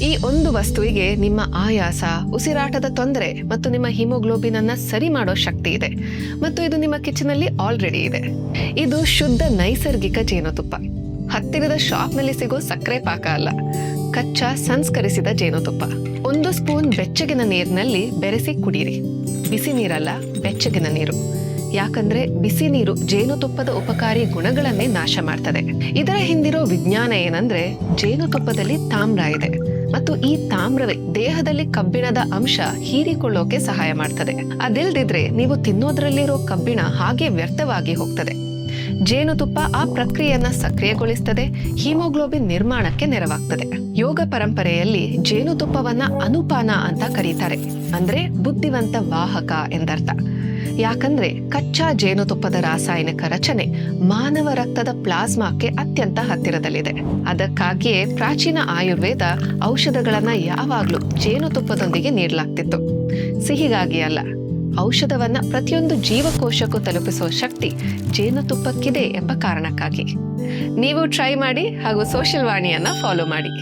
ಈ ಒಂದು ವಸ್ತುವಿಗೆ ನಿಮ್ಮ ಆಯಾಸ, ಉಸಿರಾಟದ ತೊಂದರೆ ಮತ್ತು ನಿಮ್ಮ ಹಿಮೋಗ್ಲೋಬಿನ್ ಅನ್ನ ಸರಿ ಮಾಡೋ ಶಕ್ತಿ ಇದೆ ಮತ್ತು ಇದು ನಿಮ್ಮ ಕಿಚನ್ ಅಲ್ಲಿ ಆಲ್ರೆಡಿ ಇದೆ. ಇದು ಶುದ್ಧ ನೈಸರ್ಗಿಕ ಜೇನುತುಪ್ಪ. ಹತ್ತಿರದ ಶಾಪ್ನಲ್ಲಿ ಸಿಗೋ ಸಕ್ಕರೆ ಪಾಕ ಅಲ್ಲ, ಕಚ್ಚಾ ಸಂಸ್ಕರಿಸಿದ ಜೇನುತುಪ್ಪ. 1 ಸ್ಪೂನ್ ಬೆಚ್ಚಗಿನ ನೀರಿನಲ್ಲಿ ಬೆರೆಸಿ ಕುಡೀರಿ. ಬಿಸಿ ನೀರಲ್ಲ, ಬೆಚ್ಚಗಿನ ನೀರು. ಯಾಕಂದ್ರೆ ಬಿಸಿ ನೀರು ಜೇನುತುಪ್ಪದ ಉಪಕಾರಿ ಗುಣಗಳನ್ನೇ ನಾಶ ಮಾಡ್ತದೆ. ಇದರ ಹಿಂದಿರೋ ವಿಜ್ಞಾನ ಏನಂದ್ರೆ, ಜೇನುತುಪ್ಪದಲ್ಲಿ ತಾಮ್ರ ಇದೆ ಮತ್ತು ಈ ತಾಮ್ರವೇ ದೇಹದಲ್ಲಿ ಕಬ್ಬಿಣದ ಅಂಶ ಹೀರಿಕೊಳ್ಳೋಕೆ ಸಹಾಯ ಮಾಡ್ತದೆ. ಅದಿಲ್ದಿದ್ರೆ ನೀವು ತಿನ್ನೋದ್ರಲ್ಲಿರೋ ಕಬ್ಬಿಣ ಹಾಗೆ ವ್ಯರ್ಥವಾಗಿ ಹೋಗ್ತದೆ. ಜೇನುತುಪ್ಪ ಆ ಪ್ರಕ್ರಿಯೆಯನ್ನ ಸಕ್ರಿಯಗೊಳಿಸ್ತದೆ, ಹಿಮೋಗ್ಲೋಬಿನ್ ನಿರ್ಮಾಣಕ್ಕೆ ನೆರವಾಗ್ತದೆ. ಯೋಗ ಪರಂಪರೆಯಲ್ಲಿ ಜೇನುತುಪ್ಪವನ್ನ ಅನುಪಾನ ಅಂತ ಕರೀತಾರೆ, ಅಂದ್ರೆ ಬುದ್ಧಿವಂತ ವಾಹಕ ಎಂದರ್ಥ. ಯಾಕಂದ್ರೆ ಕಚ್ಚಾ ಜೇನುತುಪ್ಪದ ರಾಸಾಯನಿಕ ರಚನೆ ಮಾನವ ರಕ್ತದ ಪ್ಲಾಸ್ಮಾಕ್ಕೆ ಅತ್ಯಂತ ಹತ್ತಿರದಲ್ಲಿದೆ. ಅದಕ್ಕಾಗಿಯೇ ಪ್ರಾಚೀನ ಆಯುರ್ವೇದ ಔಷಧಗಳನ್ನ ಯಾವಾಗ್ಲೂ ಜೇನುತುಪ್ಪದೊಂದಿಗೆ ನೀಡಲಾಗ್ತಿತ್ತು. ಸಿಹಿಗಾಗಿ ಅಲ್ಲ, ಔಷಧವನ್ನ ಪ್ರತಿಯೊಂದು ಜೀವಕೋಶಕ್ಕೂ ತಲುಪಿಸುವ ಶಕ್ತಿ ಜೇನುತುಪ್ಪಕ್ಕಿದೆ ಎಂಬ ಕಾರಣಕ್ಕಾಗಿ. ನೀವು ಟ್ರೈ ಮಾಡಿ ಹಾಗೂ ಸೋಷಿಯಲ್ ವಾಣಿಯನ್ನ ಫಾಲೋ ಮಾಡಿ.